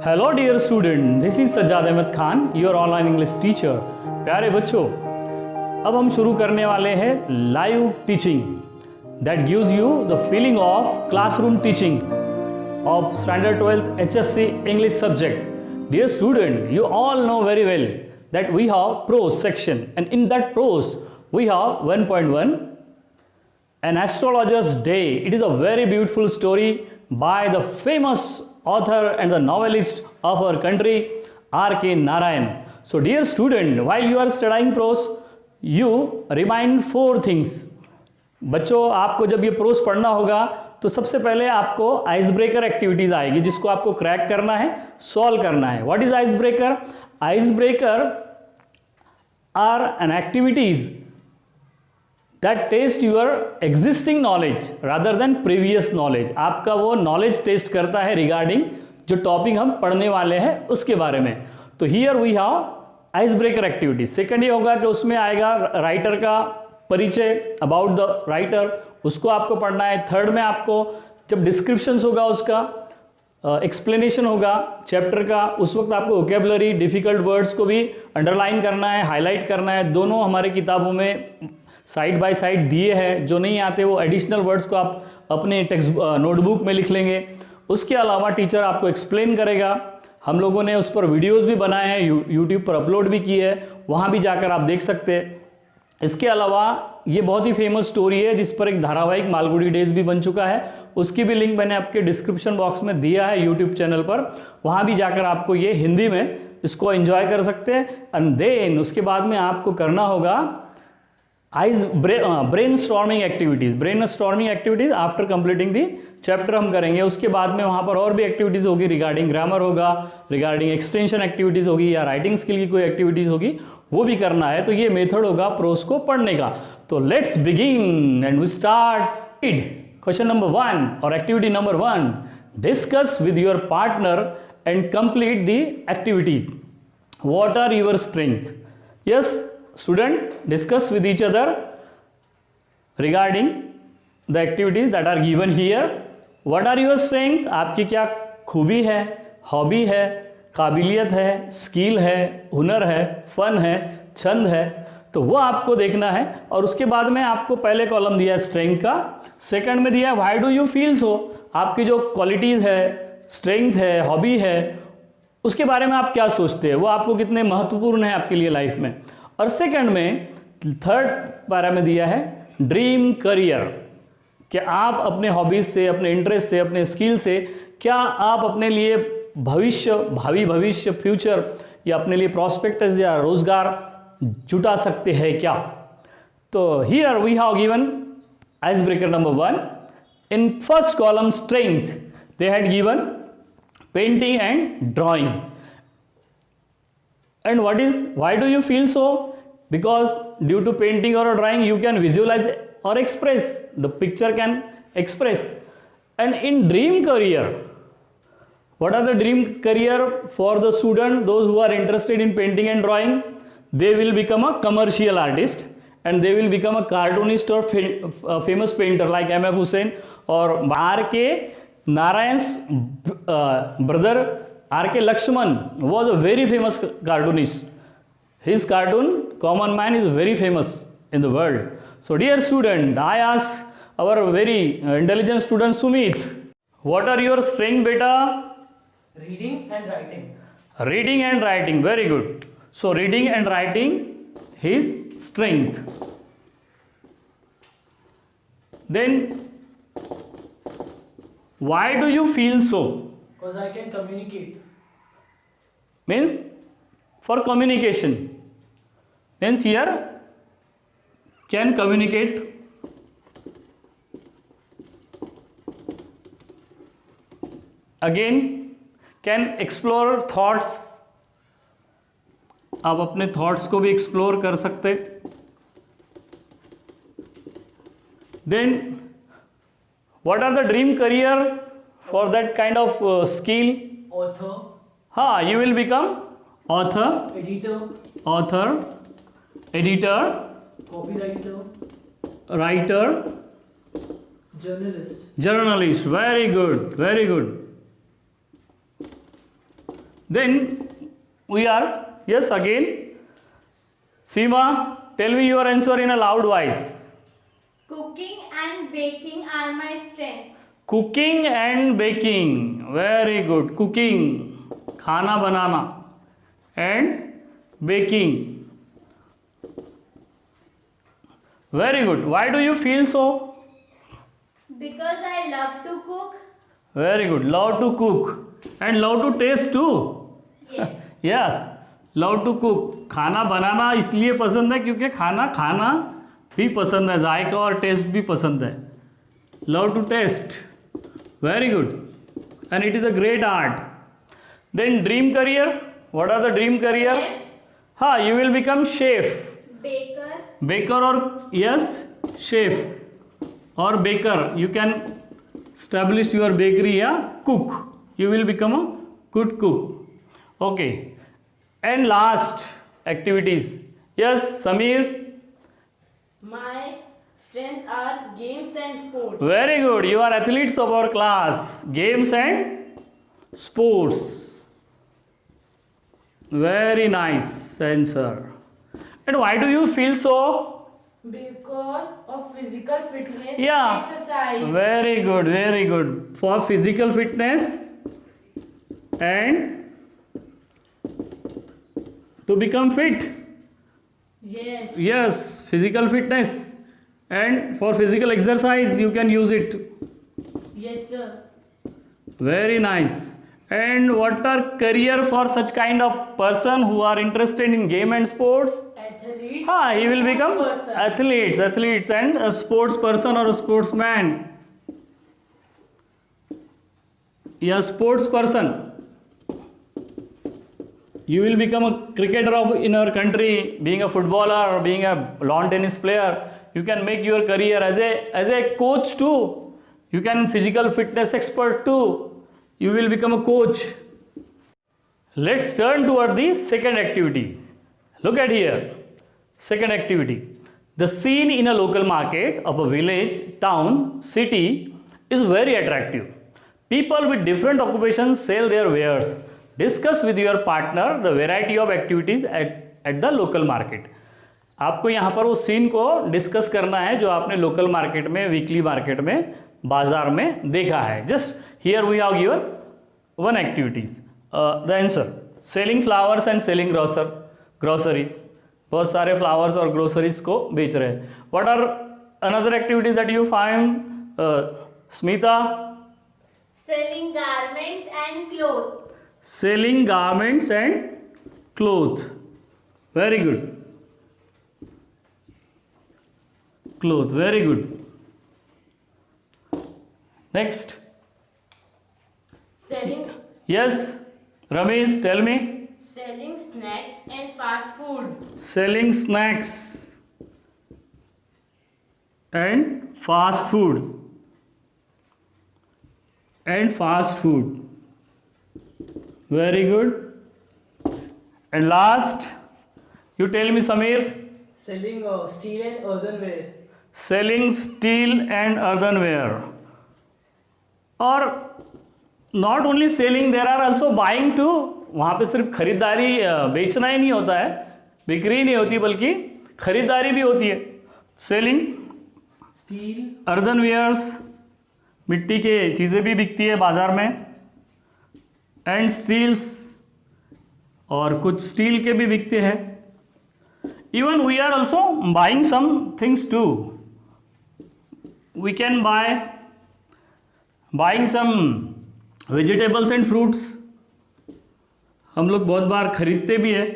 Hello dear student, this is Sajjad Ahmad Khan, your online English teacher. प्यारे बच्चों, अब हम शुरू करने वाले हैं live teaching that gives you the feeling of classroom teaching of standard 12th HSC English subject. Dear student, you all know very well that we have prose section, and in that prose we have 1.1 An Astrologer's Day. It is a very beautiful story by the famous author and the novelist of our country, R.K. Narayan. So dear student, while you are studying prose, you remind 4 things. बच्चों, आपको जब ये pros पढ़ना होगा तो सबसे पहले आपको आइस ब्रेकर एक्टिविटीज आएगी जिसको आपको क्रैक करना है, सॉल्व करना है। What is ice breaker? Ice breaker are an activities that test your existing knowledge rather than previous knowledge. आपका वो नॉलेज टेस्ट करता है रिगार्डिंग जो टॉपिक हम पढ़ने वाले हैं उसके बारे में। तो here we have ice breaker activities. Second ये होगा कि उसमें आएगा राइटर का परिचय, अबाउट द राइटर, उसको आपको पढ़ना है। थर्ड में आपको जब डिस्क्रिप्शंस होगा उसका एक्सप्लेनेशन होगा चैप्टर का, उस वक्त आपको वोकेबलरी डिफिकल्ट वर्ड्स को भी अंडरलाइन करना है, हाईलाइट करना है। दोनों हमारे किताबों में साइड बाय साइड दिए हैं। जो नहीं आते वो एडिशनल वर्ड्स को आप अपने टेक्स्ट नोटबुक में लिख लेंगे। उसके अलावा टीचर आपको एक्सप्लेन करेगा। हम लोगों ने उस पर वीडियोज़ भी बनाए हैं, यूट्यूब पर अपलोड भी किए हैं, वहाँ भी जाकर आप देख सकते हैं। इसके अलावा ये बहुत ही फेमस स्टोरी है जिस पर एक धारावाहिक मालगुडी डेज भी बन चुका है, उसकी भी लिंक मैंने आपके डिस्क्रिप्शन बॉक्स में दिया है यूट्यूब चैनल पर। वहाँ भी जाकर आपको ये हिंदी में इसको एंजॉय कर सकते हैं। एंड देन उसके बाद में आपको करना होगा brain storming activities. Brain storming activities after completing the chapter हम करेंगे। उसके बाद में वहाँ पर और भी एक्टिविटीज़ होगी, रिगार्डिंग ग्रामर होगा, रिगार्डिंग एक्सटेंशन एक्टिविटीज़ होगी या राइटिंग स्किल की कोई एक्टिविटीज़ होगी, वो भी करना है। तो ये मेथड होगा प्रोस को पढ़ने का। तो let's begin and we start. Question number 1 और activity number 1, discuss with your partner and complete the activity. What are your strength? Yes student, discuss with each other regarding the activities that are given here. What are your strength? आपकी क्या खूबी है, hobby है, काबिलियत है, skill है, हुनर है, फन है, छंद है, तो वो आपको देखना है। और उसके बाद में आपको पहले कॉलम दिया है स्ट्रेंथ का, सेकंड में दिया है why do you feel so. आपकी जो क्वालिटीज़ है, स्ट्रेंथ है, हॉबी है, उसके बारे में आप क्या सोचते हैं, वो आपको कितने महत्वपूर्ण है आपके लिए लाइफ में। और सेकंड में थर्ड पैरा में दिया है ड्रीम करियर, कि आप अपने हॉबीज से, अपने इंटरेस्ट से, अपने स्किल से क्या आप अपने लिए भावी भविष्य, फ्यूचर या अपने लिए प्रॉस्पेक्टस या रोजगार जुटा सकते हैं क्या। तो here we have given ice breaker number 1। In first column strength they had given painting and drawing. And why do you feel so? Because due to painting or drawing you can visualize or express, the picture can express. And in dream career, what are the dream career for the student? Those who are interested in painting and drawing, they will become a commercial artist and they will become a cartoonist or famous painter like M.F. Hussain or R.K. Narayan's brother R.K. Lakshman was a very famous cartoonist. His cartoon Common Man is very famous in the world. So dear student, I ask our very intelligent student Sumit, what are your strength beta? Reading and writing. Reading and writing, very good. So reading and writing his strength. Then why do you feel so? Because I can communicate. Means for communication, means here can communicate. Again can explore thoughts, आप अपने thoughts को भी explore कर सकते। Then what are the dream career for that kind of skill? Author. हाँ, you will become author, editor, copywriter, writer, journalist. Very good, very good. Then we are, yes, again. Seema, tell me your answer in a loud voice. Cooking and baking are my strength. Cooking and baking. Very good. Cooking, खाना बनाना, and baking. Very good. Why do you feel so? Because I love to cook. Very good. Love to cook and love to taste too. Yes. Yes. Love to cook. खाना बनाना इसलिए पसंद है क्योंकि खाना भी पसंद है, जायका और टेस्ट भी पसंद है. Love to taste. Very good. And it is a great art. Then dream career. What are the dream career? Chef, हाँ, you will become chef. baker, baker और यस शेफ और baker. You can establish your bakery या cook. You will become a good cook. Okay. And last activities. Yes, Samir. My strength are games and sports. Very good. You are athletes of our class. Games and sports. Very nice answer. And why do you feel so? Because of physical fitness, Yeah. exercise. Very good. Very good. For physical fitness and to become fit. Yes. Yes, physical fitness and for physical exercise you can use it. Yes, sir. Very nice. And what are career for such kind of person who are interested in game and sports? Athlete. He will become Sportsperson. athletes and a sports person or a sportsman. Yeah, sports person. You will become a cricketer in our country, being a footballer or being a lawn tennis player. You can make your career as a coach too. You can physical fitness expert too. You will become a coach. Let's turn toward the second activity. Look at here. Second activity. The scene in a local market of a village, town, city is very attractive. People with different occupations sell their wares. Discuss with your partner the variety of activities at the local market. आपको यहाँ पर वो scene को discuss करना है जो आपने local market में, वीकली मार्केट में, बाजार में देखा है. Just here we have given one activities. The answer selling flowers and selling groceries. बहुत सारे फ्लावर्स और ग्रोसरीज को बेच रहे हैं. What are another activities that you find, Smita? selling garments and clothes. Selling garments and clothes. Very good. Cloth. Very good. Next. Selling Yes, Ramesh, tell me. selling snacks and fast food. Selling snacks and fast food. And fast food. Very good. And last, you tell me, Samir. Selling steel and earthenware. Selling steel and earthenware. Or not only selling, there are also buying too. वहाँ पे सिर्फ खरीदारी, बेचना ही नहीं होता है, बिक्री नहीं होती, बल्कि खरीदारी भी होती है. Selling Steel. अर्दनवेयर्स, मिट्टी के चीज़ें भी बिकती है बाज़ार में. एंड स्टील्स, और कुछ स्टील के भी बिकते हैं. Even we are also buying some things too. We can buying some vegetables and fruits. हम लोग बहुत बार खरीदते भी हैं.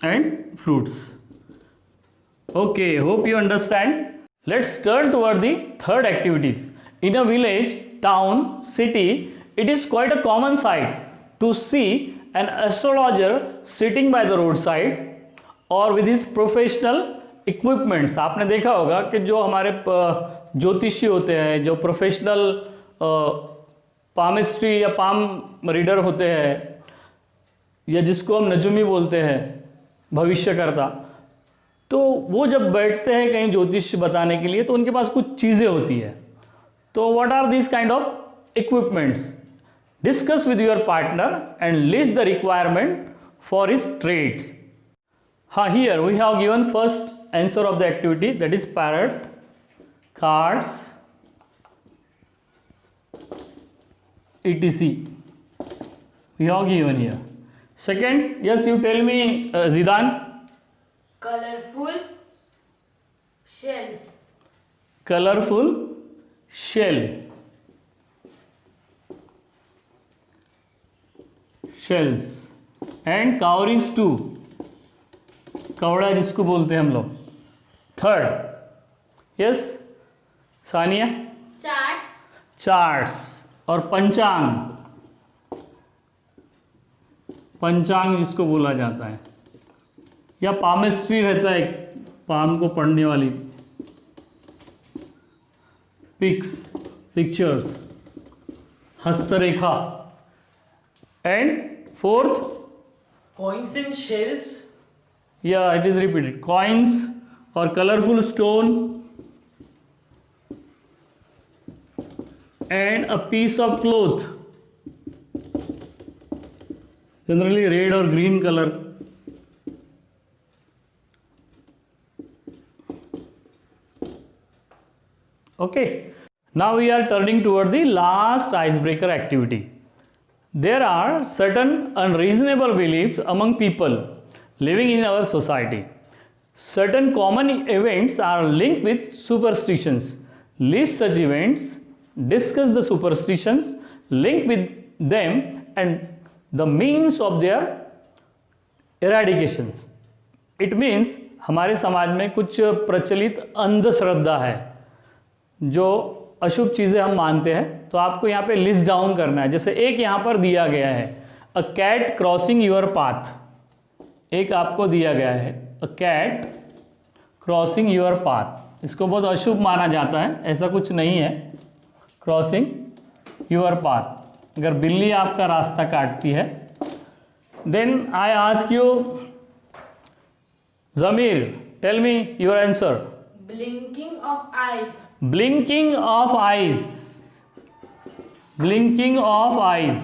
And fruits. Okay, hope you understand. Let's turn toward the third activities. In a village, town, city, it is quite a common sight to see an astrologer sitting by the roadside or with his professional equipments. आपने देखा होगा कि जो हमारे ज्योतिषी होते हैं, जो प्रोफेशनल पामिस्ट्री या पाम रीडर होते हैं, या जिसको हम नजुमी बोलते हैं, भविष्यकर्ता, तो वो जब बैठते हैं कहीं ज्योतिष बताने के लिए तो उनके पास कुछ चीज़ें होती है. तो what are this kind of equipments? Discuss with your partner and list the requirement for his traits. Here we have given first answer of the activity, that is parrot, cards, etc. We have given here. Second, yes, you tell me, Zidane. Colorful shells. Colorful shell. Shells. And cowries too. कवड़ा जिसको बोलते हैं हम लोग. Third, yes Sania. Charts. Charts और पंचांग. पंचांग जिसको बोला जाता है, या पामेस्ट्री रहता है, पाम को पढ़ने वाली. पिक्स, पिक्चर्स, हस्तरेखा. And fourth, Coins and shells. yeah, it is repeated, coins or colorful stone and a piece of cloth, generally red or green color. Okay, now we are turning toward the last icebreaker activity. There are certain unreasonable beliefs among people living in our society. Certain common events are linked with superstitions. List such events, discuss the superstitions linked with them and the means of their eradications. It means हमारे समाज में कुछ प्रचलित अंधश्रद्धा है, जो अशुभ चीज़ें हम मानते हैं, तो आपको यहाँ पे लिस्ट डाउन करना है. जैसे एक यहाँ पर दिया गया है, a cat crossing your path. एक आपको दिया गया है, a cat crossing your path. इसको बहुत अशुभ माना जाता है, ऐसा कुछ नहीं है. क्रॉसिंग योर पाथ, अगर बिल्ली आपका रास्ता काटती है. Then I ask you, Zameer, tell me your answer. Blinking of eyes. Blinking of eyes. Blinking of eyes.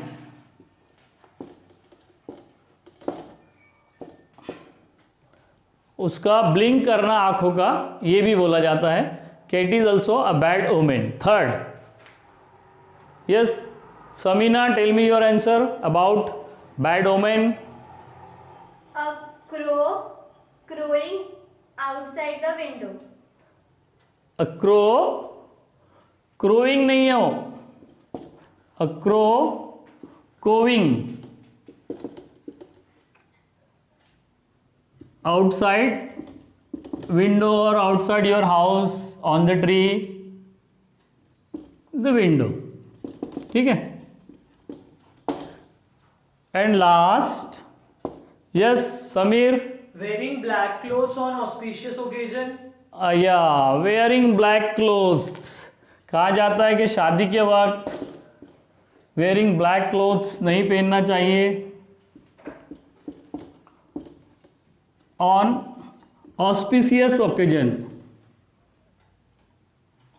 उसका ब्लिंक करना आंखों का, ये भी बोला जाता है कि it is also a bad omen. Third, yes Samina, tell me your answer about bad omen. A crow crowing outside the window. A crow, crowing नहीं है वो, a crow cawing. outside window or outside your house, on the tree, the window. ठीक है. And last, yes Samir. Wearing black clothes on auspicious occasion. yeah, wearing black clothes. कहा जाता है कि शादी के वक्त wearing black clothes नहीं पहनना चाहिए. On auspicious occasion.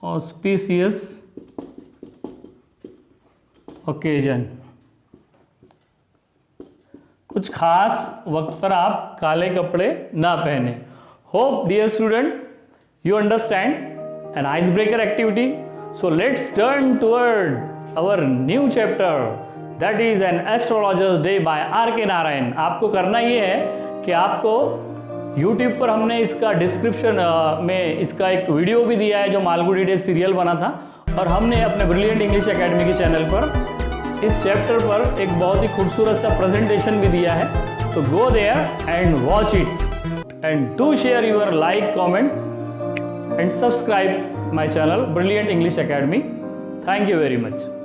Auspicious occasion. कुछ खास वक्त पर आप काले कपड़े ना पहने. Hope dear student you understand an icebreaker activity. So let's turn toward our new chapter, that is an astrologer's day by R.K. Narayan. आपको करना ये है कि आपको YouTube पर हमने इसका डिस्क्रिप्शन में इसका एक वीडियो भी दिया है जो मालगुडी डे सीरियल बना था, और हमने अपने ब्रिलियंट इंग्लिश एकेडमी के चैनल पर इस चैप्टर पर एक बहुत ही खूबसूरत सा प्रेजेंटेशन भी दिया है. तो go there and watch it and do share your like, comment and subscribe my channel brilliant English academy. Thank you very much.